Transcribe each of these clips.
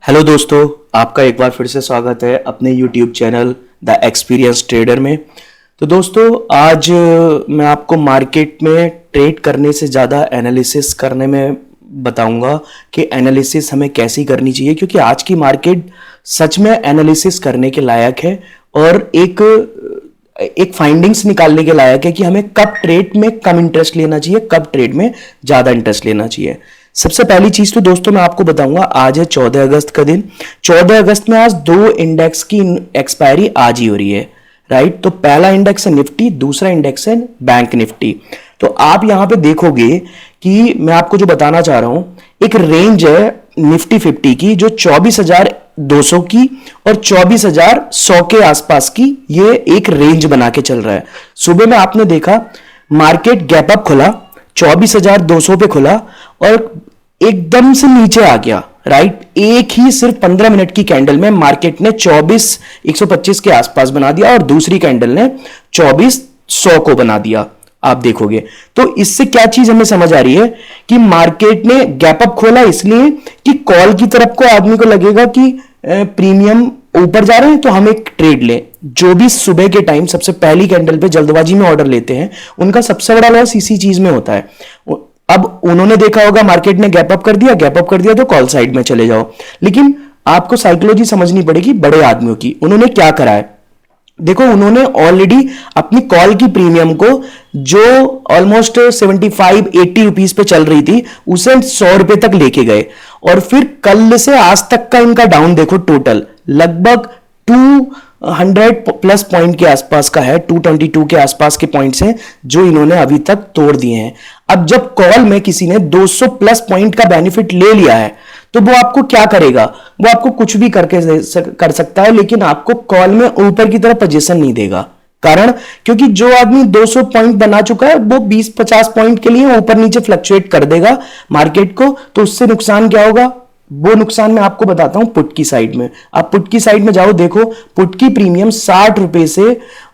Hello दोस्तों, आपका एक बार फिर से स्वागत है अपने YouTube channel the experience trader में। तो दोस्तों, आज मैं आपको मार्केट में ट्रेड करने से ज़्यादा एनालिसिस करने में बताऊंगा कि एनालिसिस हमें कैसी करनी चाहिए, क्योंकि आज की मार्केट सच में एनालिसिस करने के लायक है और एक फाइंडिंग्स निकालने के लायक है कि हमें कब ट्रेड में कम इंटरेस्ट लेना चाहिए, कब ट्रेड में ज़्यादा इंटरेस्ट लेना चाहिए। सबसे पहली चीज तो दोस्तों मैं आपको बताऊंगा, आज है 14 अगस्त का दिन। 14 अगस्त में आज दो इंडेक्स की एक्सपायरी आज ही हो रही है, राइट। तो पहला इंडेक्स है निफ्टी, दूसरा इंडेक्स है बैंक निफ्टी। तो आप यहां पे देखोगे कि मैं आपको जो बताना चाह रहा हूं, एक रेंज है निफ्टी 50 की जो 24,200 की और 24,100 के आसपास की, ये एक रेंज बना के चल रहा है। सुबह में आपने देखा मार्केट गैप अप खुला, 24,200 पे खुला और एकदम से नीचे आ गया, राइट। एक ही सिर्फ 15 मिनट की कैंडल में मार्केट ने 24,125 के आसपास बना दिया और दूसरी कैंडल ने 24,100 को बना दिया। आप देखोगे तो इससे क्या चीज हमें समझ आ रही है कि मार्केट ने गैप अप खोला इसलिए कि कॉल की तरफ को आदमी को लगेगा कि प्रीमियम ऊपर जा रहे हैं तो हम एक ट्रेड लें। जो भी सुबह के टाइम सबसे पहली कैंडल पे जल्दबाजी में ऑर्डर लेते हैं, उनका सबसे बड़ा लॉस इसी चीज में होता है। अब उन्होंने देखा होगा मार्केट ने गैप अप कर दिया तो कॉल साइड में चले जाओ। लेकिन आपको साइकोलॉजी समझनी पड़ेगी बड़े आदमियों की। उन्होंने क्या करा है, देखो, उन्होंने ऑलरेडी अपनी कॉल की प्रीमियम को जो ऑलमोस्ट 75-80 रुपीज पे चल रही थी उसे 100 रुपए तक लेके गए और फिर कल से आज तक का इनका डाउन देखो, टोटल लगभग 200 प्लस पॉइंट के आसपास का है, 222 के आसपास के पॉइंट्स हैं जो इन्होंने अभी तक तोड़ दिए हैं। अब जब कॉल में किसी ने 200 प्लस पॉइंट का बेनिफिट ले लिया है तो वो आपको क्या करेगा, वो आपको कुछ भी कर सकता है, लेकिन आपको कॉल में ऊपर की तरफ पोजीशन नहीं देगा। कारण क्योंकि जो आदमी 200 पॉइंट बना चुका है वो 20-50 पॉइंट के लिए ऊपर नीचे फ्लक्चुएट कर देगा मार्केट को, तो उससे नुकसान क्या होगा, वो नुकसान मैं आपको बताता हूं पुट की साइड में। आप पुट की साइड में जाओ, देखो पुट की प्रीमियम 60 रुपए से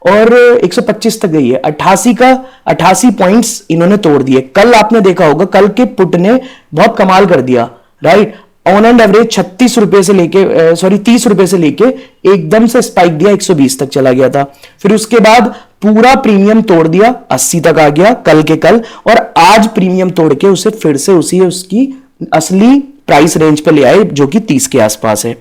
और 125 तक गई है। 88 पॉइंट्स इन्होंने तोड़ दिए। कल आपने देखा होगा, कल के पुट ने बहुत कमाल कर दिया, राइट। ऑन एंड एवरेज 36 रुपए से लेके 30 रुपए से लेके एकदम से स्पाइक दिया, 120 तक चला गया था। फिर उसके बाद पूरा प्रीमियम तोड़ दिया, 80 तक आ गया कल के कल, और आज प्रीमियम तोड़ के उसे फिर से उसकी असली प्राइस रेंज पे ले आए जो कि 30 के आसपास है।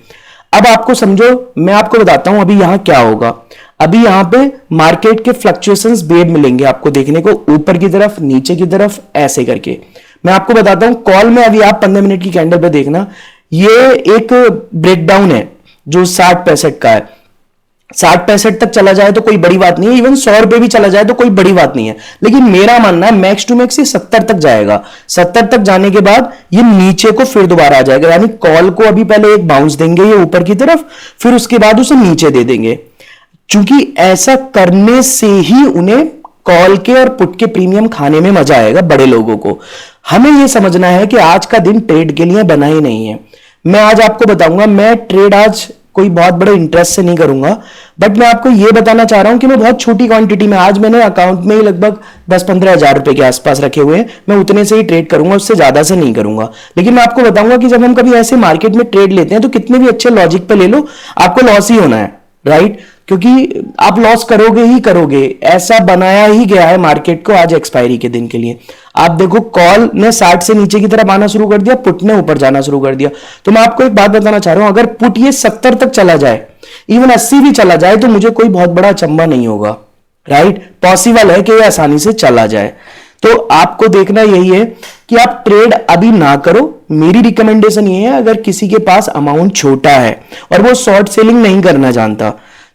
अब आपको समझो, मैं आपको बताता हूं अभी यहां क्या होगा। अभी यहां पे मार्केट के फ्लक्चुएशंस वेव मिलेंगे आपको देखने को, ऊपर की तरफ, नीचे की तरफ, ऐसे करके। मैं आपको बताता हूं कॉल में अभी आप 15 मिनट की कैंडल पे देखना, ये एक ब्रेकडाउन है जो 60-65 का है। 60-65 तक चला जाए तो कोई बड़ी बात नहीं है, इवन 100 रुपए भी चला जाए तो कोई बड़ी बात नहीं है। लेकिन मेरा मानना है मैक्स टू मैक्स ये 70 तक जाएगा। 70 तक जाने के बाद ये नीचे को फिर दोबारा आ जाएगा, यानी कॉल को अभी पहले एक बाउंस देंगे ये ऊपर की तरफ, फिर उसके बाद उसे नीचे दे देंगे। क्योंकि ऐसा करने से ही उन्हें कॉल के और पुट के प्रीमियम खाने में मजा आएगा बड़े लोगों को। हमें यह समझना है कि आज का दिन ट्रेड के लिए बना ही नहीं है। मैं आज आपको बताऊंगा, मैं ट्रेड आज कोई बहुत बड़े इंटरेस्ट से नहीं करूंगा, बट मैं आपको यह बताना चाह रहा हूं कि मैं बहुत छोटी क्वांटिटी में, आज मैंने अकाउंट में ही लगभग 10-15 हजार रुपए के आसपास रखे हुए हैं, मैं उतने से ही ट्रेड करूंगा, उससे ज्यादा से नहीं करूंगा। लेकिन मैं आपको बताऊंगा कि जब हम कभी ऐसे मार्केट में ट्रेड लेते हैं तो कितने भी अच्छे लॉजिक पे ले लो, आपको लॉस ही होना है, राइट। क्योंकि आप लॉस करोगे ही करोगे, ऐसा बनाया ही गया है मार्केट को आज एक्सपायरी के दिन के लिए। आप देखो कॉल ने 60 से नीचे की तरफ आना शुरू कर दिया, पुट ने ऊपर जाना शुरू कर दिया। तो मैं आपको एक बात बताना चाह रहा हूं, अगर पुट ये 70 तक चला जाए, इवन 80 भी चला जाए, तो मुझे कोई बहुत बड़ा अचंभा नहीं होगा, राइट। पॉसिबल है कि ये आसानी से चला जाए। तो आपको देखना यही है कि आप ट्रेड अभी ना करो। मेरी रिकमेंडेशन ये है, अगर किसी के पास अमाउंट छोटा है और वो शॉर्ट सेलिंग नहीं करना जानता,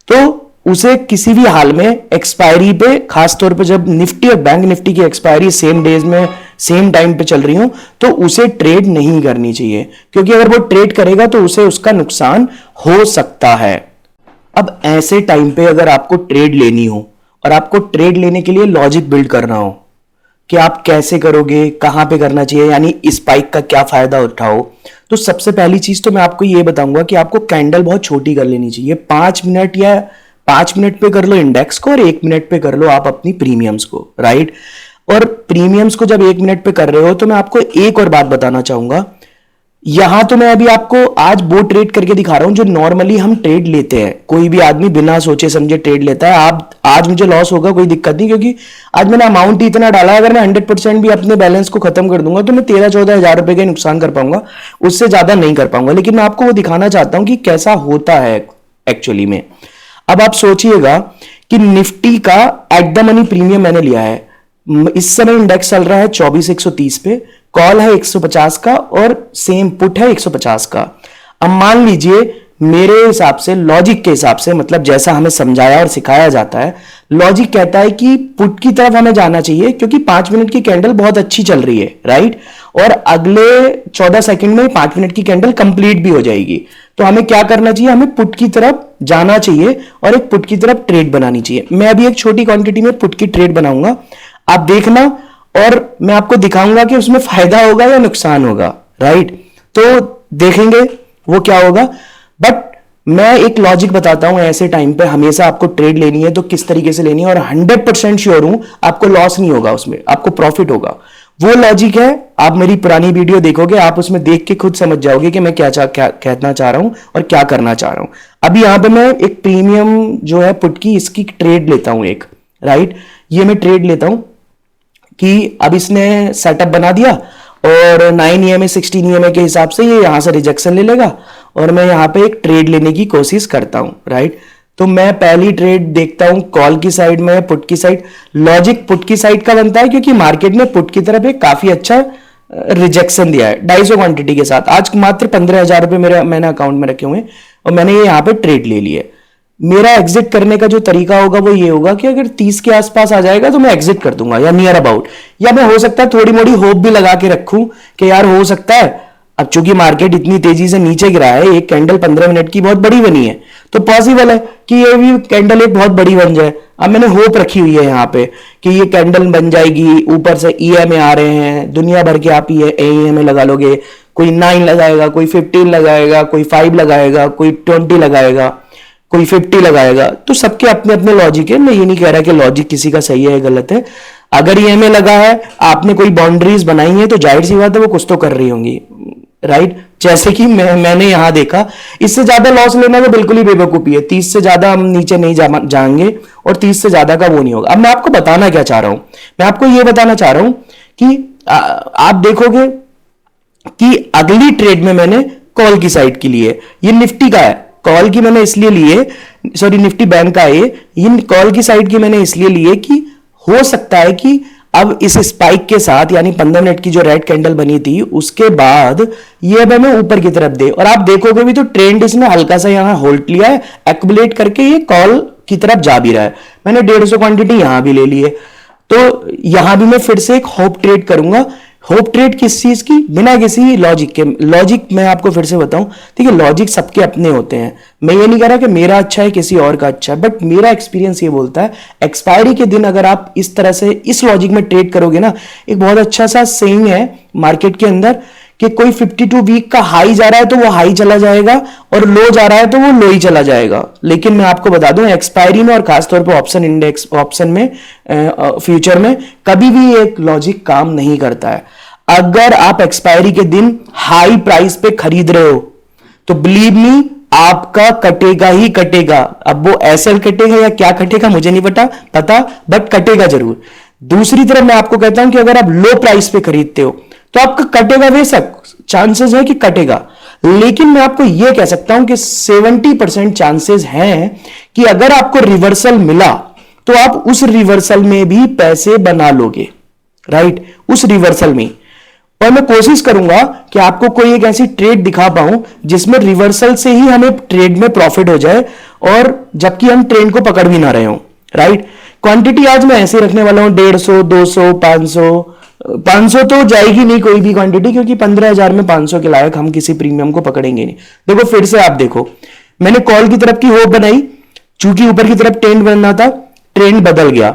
तो उसे किसी भी हाल में एक्सपायरी पे, खासतौर पे जब निफ्टी और बैंक निफ्टी की एक्सपायरी सेम डेज में सेम टाइम पे चल रही हो, तो उसे ट्रेड नहीं करनी चाहिए। क्योंकि अगर वो ट्रेड करेगा तो उसे उसका नुकसान हो सकता है। अब ऐसे टाइम पे अगर आपको ट्रेड लेनी हो और आपको ट्रेड लेने के लिए लॉजिक बिल्ड करना हो कि आप कैसे करोगे, कहां पे करना चाहिए, यानी स्पाइक का क्या फायदा उठाओ, तो सबसे पहली चीज तो मैं आपको यह बताऊंगा कि आपको कैंडल बहुत छोटी कर लेनी चाहिए। 5 मिनट या 5 मिनट पे कर लो इंडेक्स को और 1 मिनट पे कर लो आप अपनी प्रीमियम्स को, राइट। और प्रीमियम्स को जब 1 मिनट पे कर रहे हो तो मैं आपको एक और बात बताना चाहूंगा, यहां तो मैं अभी आपको आज वो ट्रेड करके दिखा रहा हूं जो नॉर्मली हम ट्रेड लेते हैं, कोई भी आदमी बिना सोचे समझे ट्रेड लेता है। आप आज मुझे लॉस होगा कोई दिक्कत नहीं, क्योंकि आज मैंने अमाउंट ही इतना डाला है। अगर मैं 100% भी अपने बैलेंस को खत्म कर दूंगा तो मैं 13-14 हजार रुपए का नुकसान कर पाऊंगा, उससे ज्यादा नहीं कर पाऊंगा। लेकिन मैं आपको वो दिखाना चाहता हूं कि कैसा होता है एक्चुअली में। अब आप सोचिएगा कि निफ्टी का एट द मनी प्रीमियम मैंने लिया है। इस समय इंडेक्स चल रहा है 24,130 पे, कॉल है 150 का और सेम पुट है 150 का। अब मान लीजिए मेरे हिसाब से, लॉजिक के हिसाब से, मतलब जैसा हमें समझाया और सिखाया जाता है, लॉजिक कहता है कि पुट की तरफ हमें जाना चाहिए, क्योंकि 5 मिनट की कैंडल बहुत अच्छी चल रही है, राइट। और अगले 14 सेकंड में 5 मिनट की कैंडल कंप्लीट भी हो जाएगी। तो हमें क्या करना चाहिए, हमें पुट की तरफ जाना चाहिए और एक पुट की तरफ ट्रेड बनानी चाहिए। मैं अभी एक छोटी क्वांटिटी में पुट की ट्रेड बनाऊंगा, आप देखना, और मैं आपको दिखाऊंगा कि उसमें फायदा होगा या नुकसान होगा, राइट। तो देखेंगे वो क्या होगा। बट मैं एक लॉजिक बताता हूं, ऐसे टाइम पे हमेशा आपको ट्रेड लेनी है तो किस तरीके से लेनी है, और 100% श्योर हूं आपको लॉस नहीं होगा, उसमें आपको प्रॉफिट होगा। वो लॉजिक है, आप मेरी पुरानी वीडियो देखोगे, आप उसमें देख के खुद समझ जाओगे कि मैं क्या कहना चाह रहा हूं और क्या करना चाह रहा हूं। अभी यहां पे मैं एक प्रीमियम जो है पुट की, इसकी ट्रेड लेता हूं एक, राइट। ये मैं ट्रेड लेता हूं कि अब इसने सेटअप बना दिया और 9 EMA 16 EMA के हिसाब से ये यहां से रिजेक्शन ले लेगा, और मैं यहां पे एक ट्रेड लेने की कोशिश करता हूं, राइट। तो मैं पहली ट्रेड देखता हूं कॉल की साइड में, पुट की साइड। लॉजिक पुट की साइड का बनता है क्योंकि मार्केट ने पुट की तरफ एक काफी अच्छा रिजेक्शन दिया है 250 क्वांटिटी के साथ। आज मात्र 15,000 रुपए मैंने अकाउंट में रखे हुए हैं और मैंने ये यहां पे ट्रेड ले लिए। मेरा एग्जिट करने का जो तरीका होगा वो ये होगा कि अगर 30 के आसपास आ जाएगा तो मैं एग्जिट कर दूंगा, या नियर अबाउट। या मैं हो सकता है थोड़ी मोड़ी होप भी लगा के रखूं कि यार हो सकता है, अब चूंकि मार्केट इतनी तेजी से नीचे गिरा है, एक कैंडल 15 मिनट की बहुत बड़ी बनी है, तो पॉसिबल है कि ये भी कैंडल एक बहुत बड़ी बन जाए। अब मैंने होप रखी हुई है यहाँ पे कि ये कैंडल बन जाएगी। ऊपर से EMA आ रहे हैं दुनिया भर के, आप EMA लगा लोगे, कोई 9 लगाएगा, कोई 15 लगाएगा, कोई 5 लगाएगा, कोई 20 लगाएगा, कोई 50 लगाएगा। तो सबके अपने अपने लॉजिक है। मैं ये नहीं कह रहा कि लॉजिक किसी का सही है या गलत है। अगर EMA लगा है, आपने कोई बाउंड्रीज बनाई है, तो जाहिर सी बात है वो कुछ तो कर रही होंगी, राइट। जैसे कि मैंने यहां देखा, इससे ज्यादा लॉस लेना तो बिल्कुल ही बेवकूफी है। 30 से ज्यादा हम नीचे नहीं जाएंगे और 30 से ज्यादा का वो नहीं होगा। अब मैं आपको बताना क्या चाह रहा हूं, मैं आपको ये बताना चाह रहा हूं कि आप देखोगे कि अगली ट्रेड में मैंने कॉल की साइड की ली है। ये निफ्टी का है, कॉल की मैंने इसलिए लिए, सॉरी निफ्टी बैंक का है ये कॉल की साइड की मैंने इसलिए लिए कि हो सकता है कि अब इस स्पाइक के साथ, यानी 15 मिनट की जो रेड कैंडल बनी थी उसके बाद ये अब हमें ऊपर की तरफ दे। और आप देखोगे भी तो ट्रेंड इसने हल्का सा यहां होल्ड लिया है, एक्युमुलेट करके ये कॉल की तरफ जा भी रहा है। मैंने 150 क्वांटिटी यहां भी ले ली है, तो यहां भी मैं फिर से एक होप ट्रेड करूंगा। होप ट्रेड किस चीज की, बिना किसी लॉजिक के। लॉजिक मैं आपको फिर से बताऊं, ठीक है, लॉजिक सबके अपने होते हैं। मैं ये नहीं कह रहा कि मेरा अच्छा है किसी और का अच्छा है, बट मेरा एक्सपीरियंस ये बोलता है एक्सपायरी के दिन अगर आप इस तरह से इस लॉजिक में ट्रेड करोगे ना, एक बहुत अच्छा सा सेइंग है मार्केट के अंदर कि कोई 52 वीक का हाई जा रहा है तो वो हाई चला जाएगा, और लो जा रहा है तो वो लो ही चला जाएगा। लेकिन मैं आपको बता दूं एक्सपायरी में और खासतौर पर ऑप्शन इंडेक्स, ऑप्शन में, फ्यूचर में कभी भी एक लॉजिक काम नहीं करता है। अगर आप एक्सपायरी के दिन हाई प्राइस पे खरीद रहे हो तो बिलीव मी आपका कटेगा ही कटेगा। अब वो एसएल कटेगा या क्या कटेगा मुझे नहीं पता, बट कटेगा जरूर। दूसरी तरफ मैं आपको कहता हूं कि अगर आप लो प्राइस पे खरीदते हो तो आपका कटेगा, बेशक चांसेस है कि कटेगा, लेकिन मैं आपको यह कह सकता हूं कि 70% चांसेस हैं कि अगर आपको रिवर्सल मिला तो आप उस रिवर्सल में भी पैसे बना लोगे, राइट, उस रिवर्सल में। और मैं कोशिश करूंगा कि आपको कोई एक ऐसी ट्रेड दिखा पाऊं जिसमें रिवर्सल से ही हमें ट्रेड में प्रॉफिट हो जाए, और जबकि हम ट्रेंड को पकड़ भी ना रहे हो, राइट। क्वांटिटी आज मैं ऐसे रखने वाला हूं 150, 200, 500 तो जाएगी नहीं कोई भी क्वांटिटी, क्योंकि 15,000 में 500 के लायक हम किसी प्रीमियम को पकड़ेंगे नहीं। देखो फिर से आप देखो, मैंने कॉल की तरफ की होप बनाई, चूंकि ऊपर की तरफ ट्रेंड बनना था, ट्रेंड बदल गया,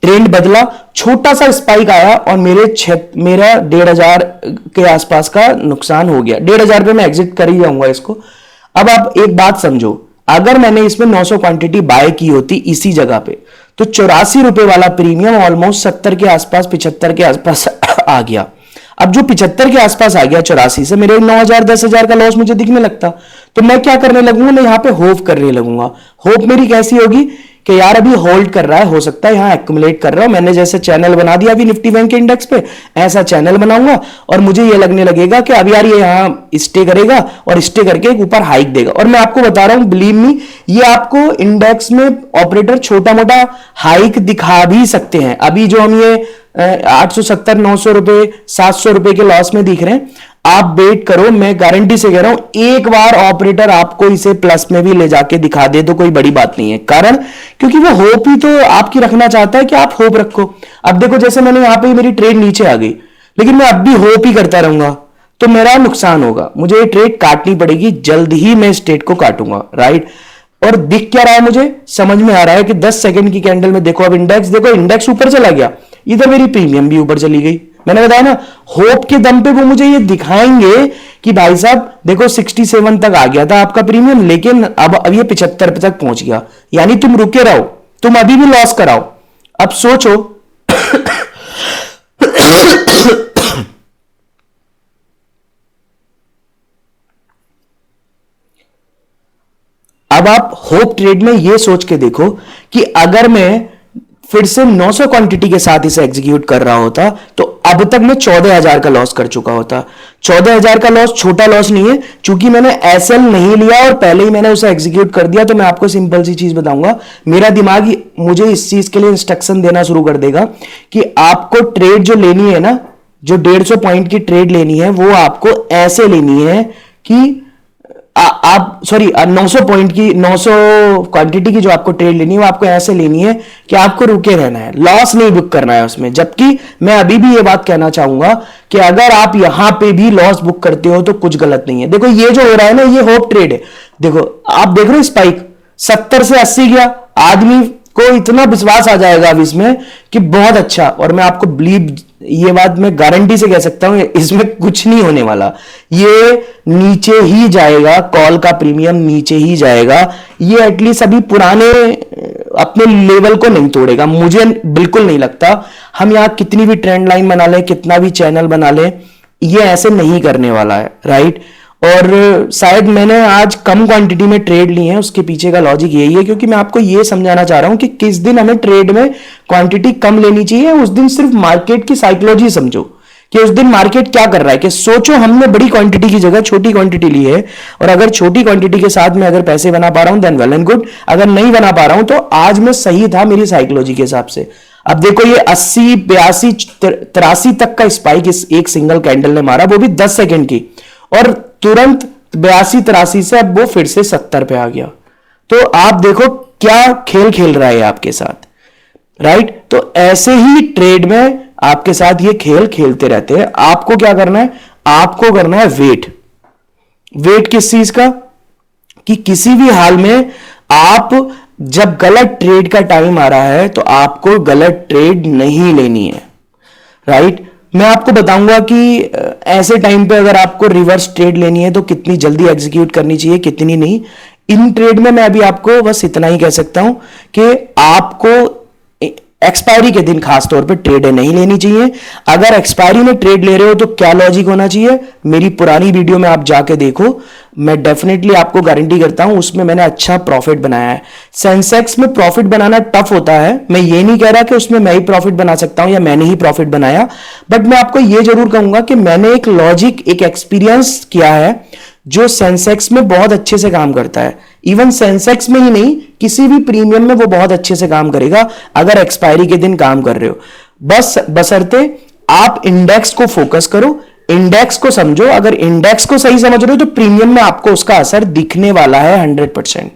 ट्रेंड बदला, छोटा सा स्पाइक आया और मेरा 1,500 के आसपास का नुकसान हो गया। 1,500 पे मैं एग्जिट कर ही जाऊंगा इसको। अब आप एक बात समझो, अगर मैंने इसमें 900 क्वांटिटी बाय की होती इसी जगह पे तो 84 रुपए वाला प्रीमियम ऑलमोस्ट 70 के आसपास, 75 के आसपास आ गया। अब जो 75 के आसपास आ गया 84 से, मेरे 9,000 10,000 का लॉस मुझे दिखने लगता, तो मैं क्या करने लगूंगा, मैं यहां पे होप करने लगूंगा। होप मेरी कैसी होगी कि यार अभी होल्ड कर रहा है, हो सकता है यहां एक्युमुलेट कर रहा हूं, मैंने जैसे चैनल बना दिया अभी निफ्टी बैंक के इंडेक्स पे, ऐसा चैनल बनाऊंगा और मुझे ये लगने लगेगा कि अब यार ये यहां स्टे करेगा और स्टे करके ऊपर हाइक देगा। और मैं आपको बता रहा हूं, बिलीव मी, ये आपको इंडेक्स में ऑपरेटर छोटा मोटा हाइक दिखा भी सकते हैं। अभी जो हम ये 870 900 रुपए 700 रुपए के लॉस में दिख रहे हैं, आप वेट करो, मैं गारंटी से कह रहा हूं एक बार ऑपरेटर आपको इसे प्लस में भी ले जाके दिखा दे तो कोई बड़ी बात नहीं है। कारण क्योंकि वो होप ही तो आपकी रखना चाहता है कि आप होप रखो। अब देखो जैसे मैंने यहां पे मेरी ट्रेड नीचे आ गई, लेकिन मैं अब भी होप ही करता रहूंगा तो मेरा नुकसान होगा, मुझे ये ट्रेड काटनी पड़ेगी, जल्द ही मैं इस ट्रेड को काटूंगा, राइट। और दिख क्या रहा है, मुझे समझ में आ रहा है कि 10 सेकंड की कैंडल में देखो, अब इंडेक्स देखो, इंडेक्स ऊपर चला गया, इधर मेरी प्रीमियम भी ऊपर चली गई। मैंने बताया ना, होप के दम पे वो मुझे ये दिखाएंगे कि भाई साहब देखो 67 तक आ गया था आपका प्रीमियम, लेकिन अब ये 75 तक पहुंच गया, यानी तुम रुके रहो, तुम अभी भी लॉस कराओ। अब सोचो अब आप होप ट्रेड में ये सोच के देखो कि अगर मैं फिर से 900 क्वांटिटी के साथ इसे एग्जीक्यूट कर रहा होता तो अब तक मैं 14,000 का लॉस कर चुका होता। 14,000 का लॉस छोटा लॉस नहीं है, चूंकि मैंने एसएल नहीं लिया और पहले ही मैंने उसे एग्जीक्यूट कर दिया। तो मैं आपको सिंपल सी चीज बताऊंगा, मेरा दिमाग मुझे इस चीज के लिए इंस्ट्रक्शन देना शुरू कर देगा कि आपको ट्रेड जो लेनी है ना, जो 150 पॉइंट की ट्रेड लेनी है, वो आपको ऐसे लेनी है कि आप सॉरी 900 पॉइंट की 900 क्वांटिटी की जो आपको ट्रेड लेनी है, वो आपको ऐसे लेनी है कि आपको रुके रहना है, लॉस नहीं बुक करना है उसमें। जबकि मैं अभी भी ये बात कहना चाहूंगा कि अगर आप यहां पे भी लॉस बुक करते हो तो कुछ गलत नहीं है। देखो ये जो हो रहा है ना, ये होप ट्रेड है। देखो आप देख रहे हो स्पाइक 70 से 80 गया, आदमी को इतना विश्वास आ जाएगा अब इसमें कि बहुत अच्छा। और मैं आपको बिलीव, ये बात मैं गारंटी से कह सकता हूं, इसमें कुछ नहीं होने वाला, ये नीचे ही जाएगा, कॉल का प्रीमियम नीचे ही जाएगा, ये एटलीस्ट अभी पुराने अपने लेवल को नहीं तोड़ेगा, मुझे बिल्कुल नहीं लगता। हम यहां कितनी भी ट्रेंड लाइन बना लें, कितना भी चैनल बना लें, ये ऐसे नहीं करने वाला है, राइट। और शायद मैंने आज कम क्वांटिटी में ट्रेड ली है, उसके पीछे का लॉजिक यही है, क्योंकि मैं आपको ये समझाना चाह रहा हूं कि किस दिन हमें ट्रेड में क्वांटिटी कम लेनी चाहिए। उस दिन सिर्फ मार्केट की साइकोलॉजी समझो कि उस दिन मार्केट क्या कर रहा है। कि सोचो हमने बड़ी क्वांटिटी की जगह छोटी क्वांटिटी ली है, और अगर छोटी क्वांटिटी के साथ में अगर पैसे बना पा रहा हूं देन वेल एंड गुड, अगर नहीं बना पा रहा हूं तो आज मैं सही था मेरी साइकोलॉजी के हिसाब से। अब देखो ये 80 82 83 तक का स्पाइक इस एक सिंगल कैंडल ने मारा, वो भी 10 सेकेंड की, और तुरंत 82 83 से अब वो फिर से 70 पे आ गया। तो आप देखो क्या खेल खेल रहा है आपके साथ, राइट। तो ऐसे ही ट्रेड में आपके साथ ये खेल खेलते रहते हैं। आपको क्या करना है, आपको करना है वेट। वेट किस चीज का, कि किसी भी हाल में आप जब गलत ट्रेड का टाइम आ रहा है तो आपको गलत ट्रेड नहीं लेनी है, राइट। मैं आपको बताऊंगा कि ऐसे टाइम पे अगर आपको रिवर्स ट्रेड लेनी है तो कितनी जल्दी एग्जीक्यूट करनी चाहिए, कितनी नहीं। इन ट्रेड में मैं अभी आपको बस इतना ही कह सकता हूं कि आपको एक्सपायरी के दिन खास तौर पे ट्रेड नहीं लेनी चाहिए। अगर एक्सपायरी में ट्रेड ले रहे हो तो क्या लॉजिक होना चाहिए, मेरी पुरानी वीडियो में आप जाके देखो, मैं डेफिनेटली आपको गारंटी करता हूं उसमें मैंने अच्छा प्रॉफिट बनाया है। सेंसेक्स में प्रॉफिट बनाना टफ होता है, मैं ये नहीं कह रहा कि उसमें मैं ही प्रॉफिट बना सकता हूं या मैंने ही प्रॉफिट बनाया, बट मैं आपको ये जरूर कहूंगा कि मैंने एक लॉजिक, एक एक्सपीरियंस किया है जो सेंसेक्स में बहुत अच्छे से काम करता है। इवन सेंसेक्स में ही नहीं, किसी भी प्रीमियम में वो बहुत अच्छे से काम करेगा अगर एक्सपायरी के दिन काम कर रहे हो। बस बशर्ते आप इंडेक्स को फोकस करो, इंडेक्स को समझो। अगर इंडेक्स को सही समझ रहे हो तो प्रीमियम में आपको उसका असर दिखने वाला है 100%।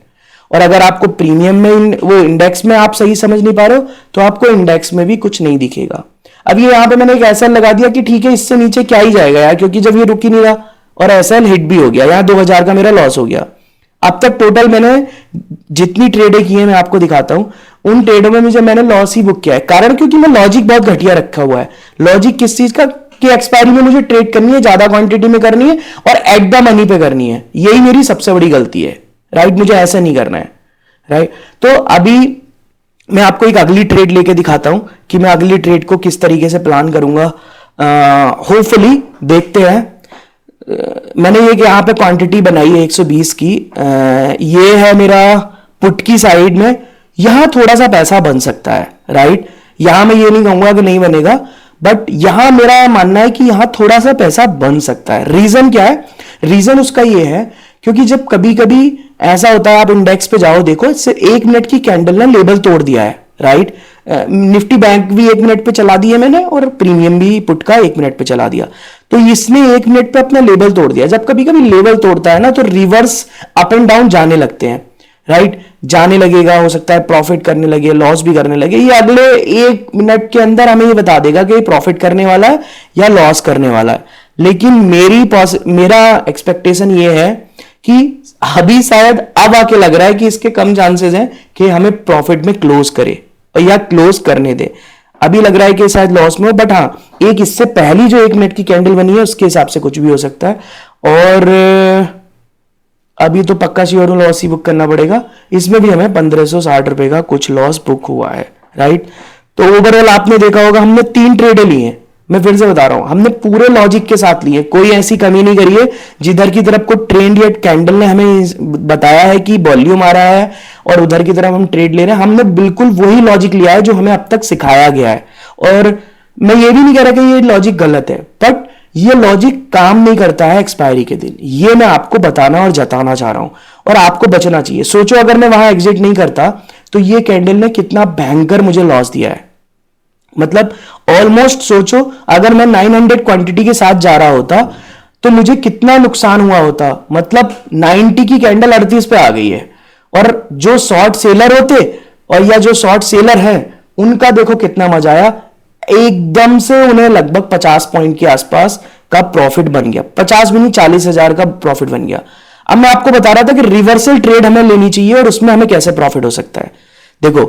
और अगर आपको प्रीमियम में वो इंडेक्स में आप सही समझ नहीं पा रहे हो तो आपको इंडेक्स में भी कुछ नहीं दिखेगा। अब ये यहां पे मैंने एक ऐसा लगा दिया कि ठीक है इससे नीचे क्या ही जाएगा यार, क्योंकि जब ये रुक ही नहीं रहा और ऐसा हिट भी हो गया, यहां 2000 का मेरा लॉस हो गया। अब तक टोटल मैंने जितनी ट्रेडें की हैं मैं आपको दिखाता हूं, उन ट्रेडों में मुझे मैंने लॉस ही बुक किया है। कारण क्योंकि मैं लॉजिक बहुत घटिया रखा हुआ है। लॉजिक किस चीज का, कि एक्सपायरी में मुझे ट्रेड करनी है, ज्यादा क्वांटिटी में करनी है और एट द मनी पे करनी है। यही मेरी सबसे बड़ी गलती है, राइट। मुझे ऐसा नहीं करना है, राइट। तो अभी मैं आपको एक अगली ट्रेड लेके दिखाता हूं कि मैं अगली ट्रेड को किस तरीके से प्लान करूंगा। होपफुली देखते हैं। मैंने ये यहाँ पे क्वांटिटी बनाई है 120 की। ये है मेरा पुट की साइड में, यहां थोड़ा सा पैसा बन सकता है, राइट। यहां मैं ये नहीं कहूंगा कि नहीं बनेगा, बट यहां मेरा मानना है कि यहां थोड़ा सा पैसा बन सकता है। रीजन क्या है? रीजन उसका ये है क्योंकि जब कभी कभी ऐसा होता है, आप इंडेक्स पे जाओ देखो, इससे 1 मिनट की कैंडल ने लेवल तोड़ दिया है, राइट। निफ्टी बैंक भी 1 मिनट पे चला दी है मैंने, और प्रीमियम भी पुट का 1 मिनट पे चला दिया। तो इसने 1 मिनट पे अपना लेवल तोड़ दिया। जब कभी कभी लेवल तोड़ता है ना, तो रिवर्स अप एंड डाउन जाने लगते हैं, राइट। जाने लगेगा, हो सकता है प्रॉफिट करने लगे, लॉस भी करने लगे। ये अगले 1 मिनट के अंदर हमें ये बता देगा कि प्रॉफिट करने वाला है या लॉस करने वाला है। लेकिन मेरा एक्सपेक्टेशन ये है कि अभी शायद अब आके लग रहा है कि इसके कम चांसेस हैं कि हमें प्रॉफिट में क्लोज करे या क्लोज करने दे। अभी लग रहा है कि शायद लॉस में हो, बट हाँ, एक इससे पहली जो 1 मिनट की कैंडल बनी है उसके हिसाब से कुछ भी हो सकता है। और अभी तो पक्का श्योर लॉस ही बुक करना पड़ेगा। इसमें भी हमें 1560 रुपए का कुछ लॉस बुक हुआ है, राइट। तो ओवरऑल आपने देखा होगा हमने 3 ट्रेडें ली हैं। मैं फिर से बता रहा हूं, हमने पूरे लॉजिक के साथ लिए, कोई ऐसी कमी नहीं करी है जिधर की तरफ को ट्रेंड या कैंडल ने हमें बताया है कि वॉल्यूम आ रहा है और उधर की तरफ हम ट्रेड ले रहे हैं। हमने बिल्कुल वही लॉजिक लिया है जो हमें अब तक सिखाया गया है। और मैं ये भी नहीं कह रहा कि ये लॉजिक गलत है, बट ये लॉजिक काम नहीं करता है एक्सपायरी के दिन। ये मैं आपको बताना और जताना चाह रहा हूं, और आपको बचना चाहिए। सोचो अगर मैं वहां एग्जिट नहीं करता तो ये कैंडल ने कितना भयंकर मुझे लॉस दिया है। मतलब ऑलमोस्ट सोचो, अगर मैं 900 क्वांटिटी के साथ जा रहा होता तो मुझे कितना नुकसान हुआ होता। मतलब 90 की कैंडल 38 पे आ गई है, और जो शॉर्ट सेलर होते और या जो शॉर्ट सेलर हैं उनका देखो कितना मजा आया। एकदम से उन्हें लगभग 50 पॉइंट के आसपास का प्रॉफिट बन गया। 50 भी नहीं, 40,000 का प्रॉफिट बन गया। अब मैं आपको बता रहा था कि रिवर्सल ट्रेड हमें लेनी चाहिए और उसमें हमें कैसे प्रॉफिट हो सकता है। देखो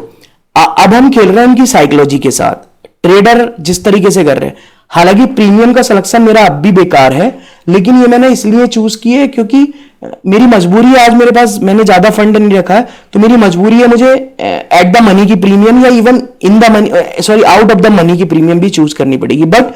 अब हम खेल रहे हैं इनकी साइकोलॉजी के साथ। ट्रेडर जिस तरीके से कर रहे हैं, हालांकि प्रीमियम का सिलेक्शन मेरा अब भी बेकार है, लेकिन ये मैंने इसलिए चूज किए क्योंकि मेरी मजबूरी है। आज मेरे पास, मैंने ज्यादा फंड नहीं रखा है, तो मेरी मजबूरी है मुझे एट द मनी की प्रीमियम या even in the money, sorry out of the money की प्रीमियम भी चूज करनी पड़ेगी। बट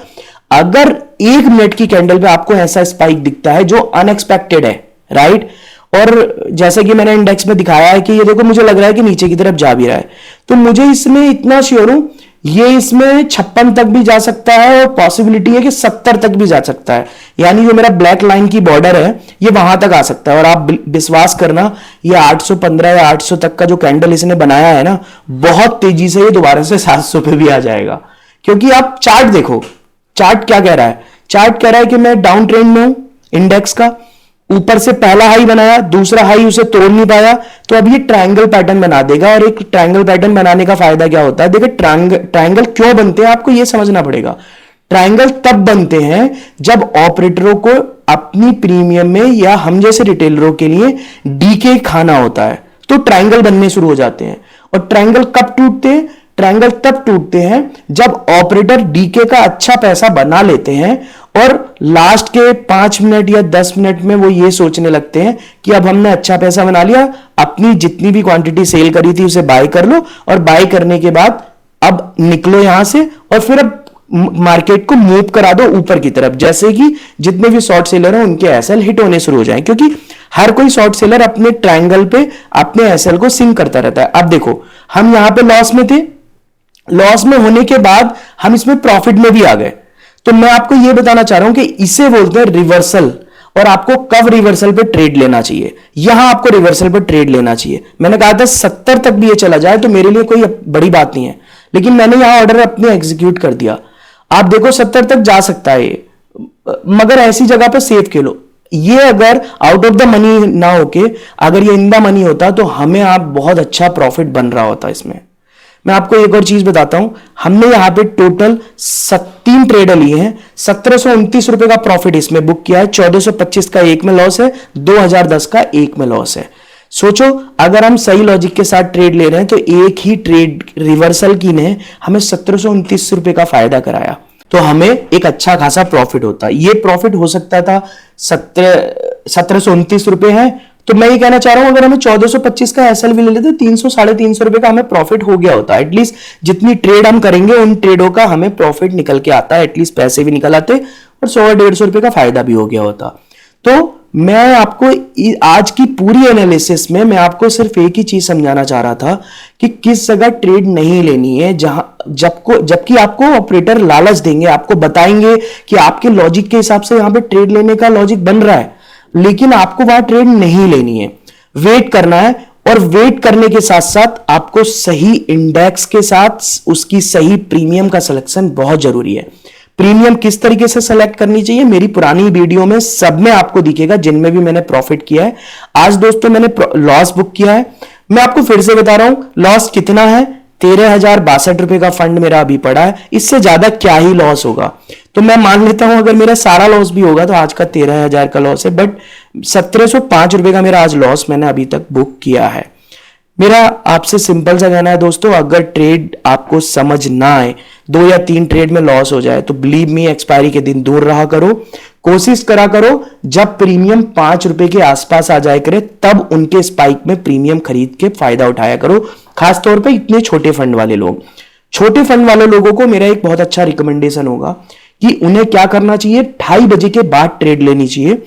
अगर 1 मिनट की कैंडल पे आपको ऐसा स्पाइक दिखता है जो अनएक्सपेक्टेड है, राइट, और जैसे कि मैंने इंडेक्स में दिखाया है कि ये देखो मुझे लग रहा है कि नीचे की तरफ जा भी रहा है, तो मुझे इसमें इतना श्योर हूं ये इसमें 56 तक भी जा सकता है और पॉसिबिलिटी है कि 70 तक भी जा सकता है। यानी जो मेरा ब्लैक लाइन की बॉर्डर है ये वहां तक आ सकता है। और आप विश्वास करना, ये 815 या 800 तक का जो कैंडल इसने बनाया है ना, बहुत तेजी से ये दोबारा से 700 पे भी आ जाएगा। क्योंकि आप चार्ट देखो, चार्ट क्या कह रहा है? चार्ट कह रहा है कि मैं डाउन ट्रेंड में हूं इंडेक्स का। ऊपर से पहला हाई बनाया, दूसरा हाई उसे तोड़ नहीं पाया, तो अब ये ट्रायंगल पैटर्न बना देगा। और एक ट्रायंगल पैटर्न बनाने का फायदा क्या होता है? देखिए ट्रायंगल क्यों बनते हैं आपको ये समझना पड़ेगा। ट्रायंगल तब बनते हैं जब ऑपरेटरों को अपनी प्रीमियम में या हम जैसे रिटेलरों के लिए डीके खाना होता है, तो ट्रायंगल बनने शुरू हो जाते हैं। और ट्रायंगल कब टूटते हैं? ट्रायंगल तब टूटते हैं जब ऑपरेटर डीके का अच्छा पैसा बना लेते हैं और लास्ट के 5 मिनट या 10 मिनट में वो ये सोचने लगते हैं कि अब हमने अच्छा पैसा बना लिया, अपनी जितनी भी क्वांटिटी सेल करी थी उसे बाय कर लो, और बाय करने के बाद अब निकलो यहां से और फिर अब मार्केट को मूव करा दो ऊपर की तरफ, जैसे कि जितने भी शॉर्ट सेलर हैं उनके एसएल हिट होने शुरू हो जाएं। क्योंकि हर कोई शॉर्ट सेलर अपने ट्रायंगल पे अपने एसएल को सिंक करता रहता है। अब देखो हम यहां पे लॉस में थे, लॉस में होने के बाद हम इसमें प्रॉफिट में भी आ गए। तो मैं आपको यह बताना चाह रहा हूं कि इसे बोलते हैं रिवर्सल। और आपको कब रिवर्सल पे ट्रेड लेना चाहिए? यहां आपको रिवर्सल पे ट्रेड लेना चाहिए। मैंने कहा था 70 तक भी ये चला जाए तो मेरे लिए कोई बड़ी बात नहीं है, लेकिन मैंने यहां ऑर्डर अपने एग्जीक्यूट कर दिया। आप देखो 70 तक जा सकता है ये, मगर ऐसी जगह पर सेफ खेलो। ये अगर आउट ऑफ द मनी ना होके अगर ये इन द मनी होता तो हमें आप बहुत अच्छा प्रॉफिट बन रहा होता इसमें। मैं आपको एक और चीज बताता हूं, हमने यहां पे टोटल 3 ट्रेड लिए हैं। 1729 रुपए का प्रॉफिट इसमें बुक किया है, 1425 का एक में लॉस है, 2010 का एक में लॉस है। सोचो अगर हम सही लॉजिक के साथ ट्रेड ले रहे हैं तो एक ही ट्रेड रिवर्सल की ने हमें 1729 रुपए का फायदा कराया, तो हमें एक अच्छा खासा प्रॉफिट होता। ये प्रॉफिट हो सकता था 1729 रुपए है तो मैं ये कहना चाह रहा हूं अगर हमें 1425 का एसएलवी ले लेते 300 350 रुपए का हमें प्रॉफिट हो गया होता। एटलीस्ट जितनी ट्रेड हम करेंगे उन ट्रेडों का हमें प्रॉफिट निकल के आता है, एटलीस्ट पैसे भी निकल आते और 100-150 रुपए का फायदा भी हो गया होता। तो मैं आपको आज की पूरी एनालिसिस में मैं आपको सिर्फ एक ही चीज समझाना चाह रहा था कि किस जगह ट्रेड नहीं लेनी है, जबकि आपको ऑपरेटर लालच देंगे, आपको बताएंगे कि आपके लॉजिक के हिसाब से यहां पे ट्रेड लेने का लॉजिक बन रहा है, लेकिन आपको वहां ट्रेड नहीं लेनी है, वेट करना है। और वेट करने के साथ साथ आपको सही इंडेक्स के साथ उसकी सही प्रीमियम का सिलेक्शन बहुत जरूरी है। प्रीमियम किस तरीके से सेलेक्ट करनी चाहिए मेरी पुरानी वीडियो में सब में आपको दिखेगा, जिनमें भी मैंने प्रॉफिट किया है। आज दोस्तों मैंने लॉस बुक किया है, मैं आपको फिर से बता रहा हूं लॉस कितना है, 13,062 रुपए का फंड मेरा अभी पड़ा है, इससे ज्यादा क्या ही लॉस होगा। तो मैं मान लेता हूं अगर मेरा सारा लॉस भी होगा तो आज का 13,000 का लॉस है, बट 1705 रुपए का मेरा आज लॉस मैंने अभी तक बुक किया है। मेरा आपसे सिंपल सा कहना है दोस्तों, अगर ट्रेड आपको समझ ना आए, 2 या 3 ट्रेड में लॉस हो जाए तो बिलीव मी एक्सपायरी के दिन दूर रहा करो। कोशिश करा करो जब प्रीमियम 5 रुपए के आसपास आ जाए करे तब उनके स्पाइक में प्रीमियम खरीद के फायदा उठाया करो। खासतौर पे इतने छोटे फंड वाले लोग, छोटे फंड वाले लोगों को मेरा एक बहुत अच्छा रिकमेंडेशन होगा कि उन्हें क्या करना चाहिए, 2:30 बजे के बाद ट्रेड लेनी चाहिए।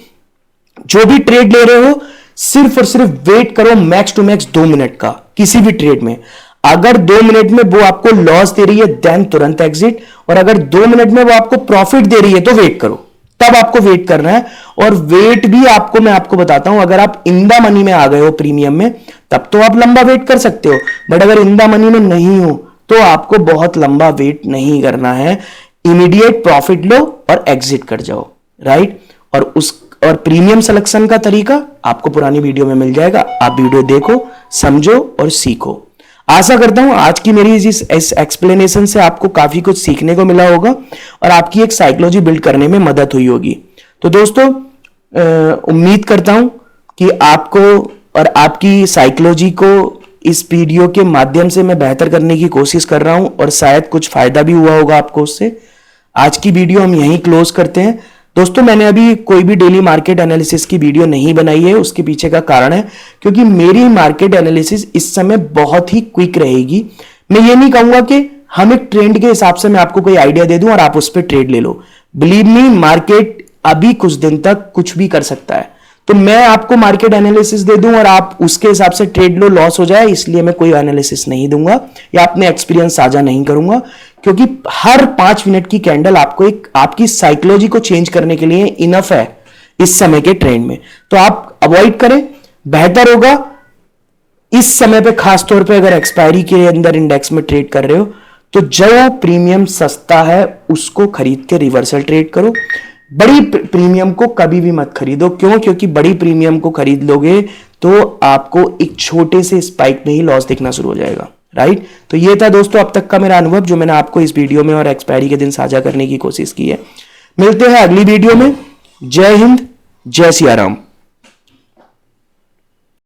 जो भी ट्रेड ले रहे हो सिर्फ और सिर्फ वेट करो मैक्स टू मैक्स 2 मिनट का किसी भी ट्रेड में। अगर 2 मिनट में वो आपको लॉस दे रही है देन तुरंत एग्जिट, और अगर 2 मिनट में वो आपको प्रॉफिट दे रही है तो वेट करो, तब आपको वेट करना है। और वेट भी आपको मैं आपको बताता हूं, अगर आप इन द मनी में आ गए हो प्रीमियम में तब तो आप लंबा वेट कर सकते हो, बट अगर इन द मनी में नहीं हो तो आपको बहुत लंबा वेट नहीं करना है, इमीडिएट प्रॉफिट लो और एग्जिट कर जाओ, राइट। और प्रीमियम सिलेक्शन का तरीका आपको पुरानी वीडियो में मिल जाएगा, आप वीडियो देखो, समझो और सीखो। आशा करता हूं आज की मेरी इस एक्सप्लेनेशन से आपको काफी कुछ सीखने को मिला होगा और आपकी एक साइकोलॉजी बिल्ड करने में मदद हुई होगी। तो दोस्तों उम्मीद करता हूं कि आपको और आपकी साइकोलॉजी को इस वीडियो के माध्यम से मैं बेहतर करने की कोशिश कर रहा हूं और शायद कुछ फायदा भी हुआ होगा आपको उससे। आज की वीडियो हम यहीं क्लोज करते हैं। दोस्तों मैंने अभी कोई भी डेली मार्केट एनालिसिस की वीडियो नहीं बनाई है, उसके पीछे का कारण है क्योंकि मेरी मार्केट एनालिसिस इस समय बहुत ही क्विक रहेगी। मैं ये नहीं कहूंगा कि हम एक ट्रेंड के हिसाब से मैं आपको कोई आइडिया दे दूं और आप उस पर ट्रेड ले लो। बिलीव मी मार्केट अभी कुछ दिन तक कुछ भी कर सकता है, तो मैं आपको मार्केट एनालिसिस दे दूं और आप उसके हिसाब से ट्रेड लो, लॉस हो जाए, इसलिए मैं कोई एनालिसिस नहीं दूंगा या अपने एक्सपीरियंस साझा नहीं करूंगा, क्योंकि हर 5 मिनट की कैंडल आपको एक आपकी साइकोलॉजी को चेंज करने के लिए इनफ है इस समय के ट्रेंड में। तो आप अवॉइड करें, बेहतर होगा इस समय पे, खासतौर पे अगर एक्सपायरी के अंदर इंडेक्स में ट्रेड कर रहे हो तो जो प्रीमियम सस्ता है उसको खरीद के रिवर्सल ट्रेड करो। बड़ी प्रीमियम को कभी भी मत खरीदो, क्यों? क्योंकि बड़ी प्रीमियम को खरीद लोगे तो आपको एक छोटे से स्पाइक में ही लॉस दिखना शुरू हो जाएगा, राइट। तो ये था दोस्तों अब तक का मेरा अनुभव जो मैंने आपको इस वीडियो में और एक्सपायरी के दिन साझा करने की कोशिश की है। मिलते हैं अगली वीडियो में। जय हिंद, जय सिया राम।